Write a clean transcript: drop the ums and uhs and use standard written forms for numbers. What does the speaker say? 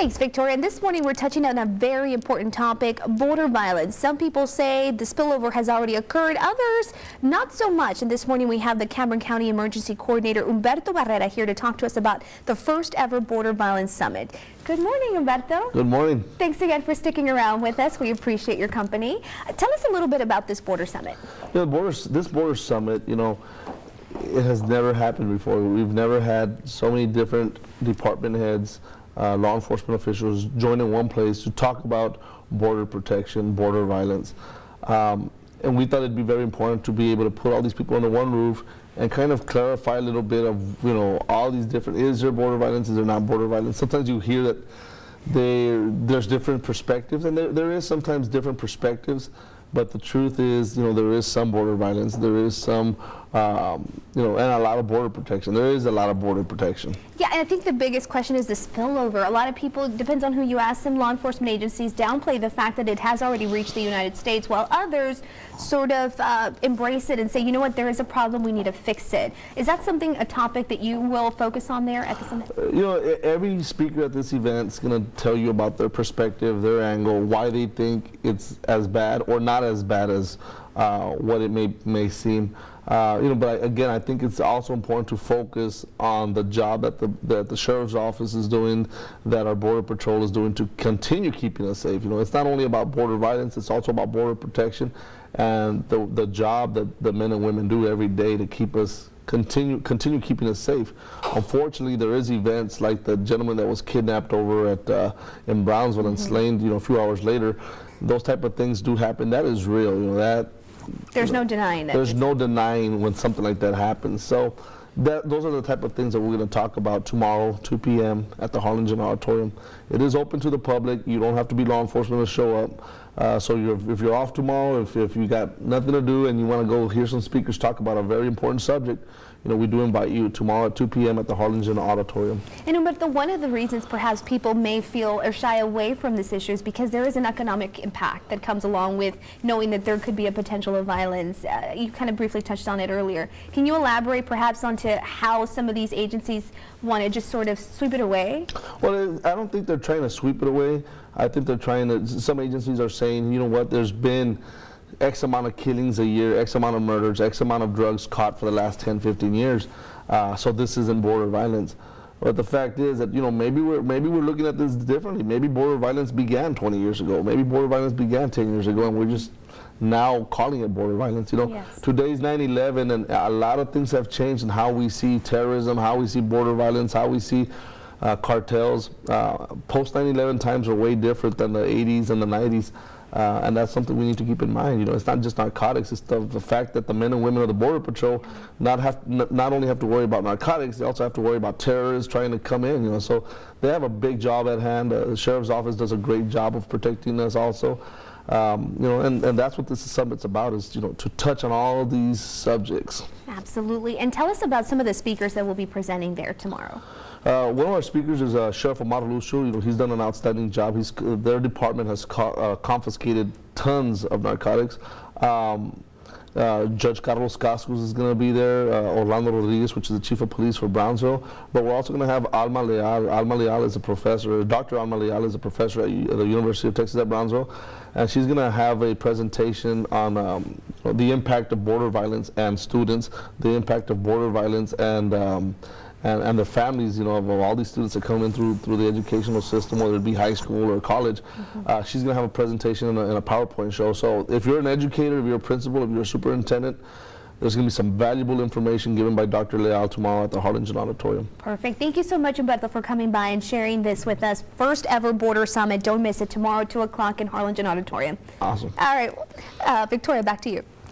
Thanks, Victoria. And this morning we're touching on a very important topic, border violence. Some people say the spillover has already occurred, others not so much. And this morning we have the Cameron County Emergency Coordinator Humberto Barrera here to talk to us about the first ever Border Violence Summit. Good morning, Humberto. Good morning. Thanks again for sticking around with us. We appreciate your company. Tell us a little bit about this Border Summit. This Border Summit, it has never happened before. We've never had so many different department heads, law enforcement officials join in one place to talk about border protection, border violence. And we thought it'd be very important to be able to put all these people under one roof and kind of clarify a little bit of, all these different, is there border violence, is there not border violence? Sometimes you hear that there's different perspectives, and there is sometimes different perspectives, but the truth is, there is some border violence, there is some, and a lot of border protection. There is a lot of border protection. Yeah, and I think the biggest question is the spillover. A lot of people, depends on who you ask, some law enforcement agencies downplay the fact that it has already reached the United States, while others sort of embrace it and say, you know what, there is a problem, we need to fix it. Is that a topic that you will focus on there at the summit? Every speaker at this event is going to tell you about their perspective, their angle, why they think it's as bad or not as bad as what it may seem. But again, I think it's also important to focus on the job that the Sheriff's Office is doing, that our Border Patrol is doing to continue keeping us safe. It's not only about border violence, it's also about border protection and the job that the men and women do every day to keep us continue keeping us safe. Unfortunately, there is events like the gentleman that was kidnapped over at in Brownsville and slain, a few hours later. Those type of things do happen. That is real. There's no denying that. There's no denying when something like that happens. So those are the type of things that we're going to talk about tomorrow, 2 p.m. at the Harlingen Auditorium. It is open to the public. You don't have to be law enforcement to show up. So if you're off tomorrow, if you got nothing to do and you want to go hear some speakers talk about a very important subject, we do invite you tomorrow at 2 p.m. at the Harlingen Auditorium. But one of the reasons perhaps people may feel or shy away from this issue is because there is an economic impact that comes along with knowing that there could be a potential of violence. You kind of briefly touched on it earlier. Can you elaborate perhaps onto how some of these agencies want to just sort of sweep it away? Well, I don't think they're trying to sweep it away. I think they're trying to, some agencies are saying, there's been X amount of killings a year, X amount of murders, X amount of drugs caught for the last 10, 15 years. So this isn't border violence. But the fact is that, maybe we're looking at this differently. Maybe border violence began 20 years ago. Maybe border violence began 10 years ago, and we're just now calling it border violence. Yes. Today's 9/11, and a lot of things have changed in how we see terrorism, how we see border violence, how we see cartels. Post 9/11 times are way different than the 80s and the 90s. And that's something we need to keep in mind. It's not just narcotics, it's the fact that the men and women of the Border Patrol not only have to worry about narcotics, they also have to worry about terrorists trying to come in. So they have a big job at hand. The Sheriff's Office does a great job of protecting us also. And that's what this summit's about, is to touch on all these subjects. Absolutely. And tell us about some of the speakers that will be presenting there tomorrow. One of our speakers is Sheriff Omar Lucio. He's done an outstanding job. Their department has confiscated tons of narcotics. Judge Carlos Cascos is going to be there, Orlando Rodriguez, which is the chief of police for Brownsville. But we're also going to have Alma Leal. Alma Leal is a professor, Dr. Alma Leal is a professor at the University of Texas at Brownsville. And she's going to have a presentation on the impact of border violence and students, the impact of border violence and the families, of all these students that come in through the educational system, whether it be high school or college. She's going to have a presentation and a PowerPoint show. So if you're an educator, if you're a principal, if you're a superintendent, there's going to be some valuable information given by Dr. Leal tomorrow at the Harlingen Auditorium. Perfect. Thank you so much, Humberto, for coming by and sharing this with us. First ever Border Summit. Don't miss it tomorrow, 2 o'clock in Harlingen Auditorium. Awesome. All right. Victoria, back to you.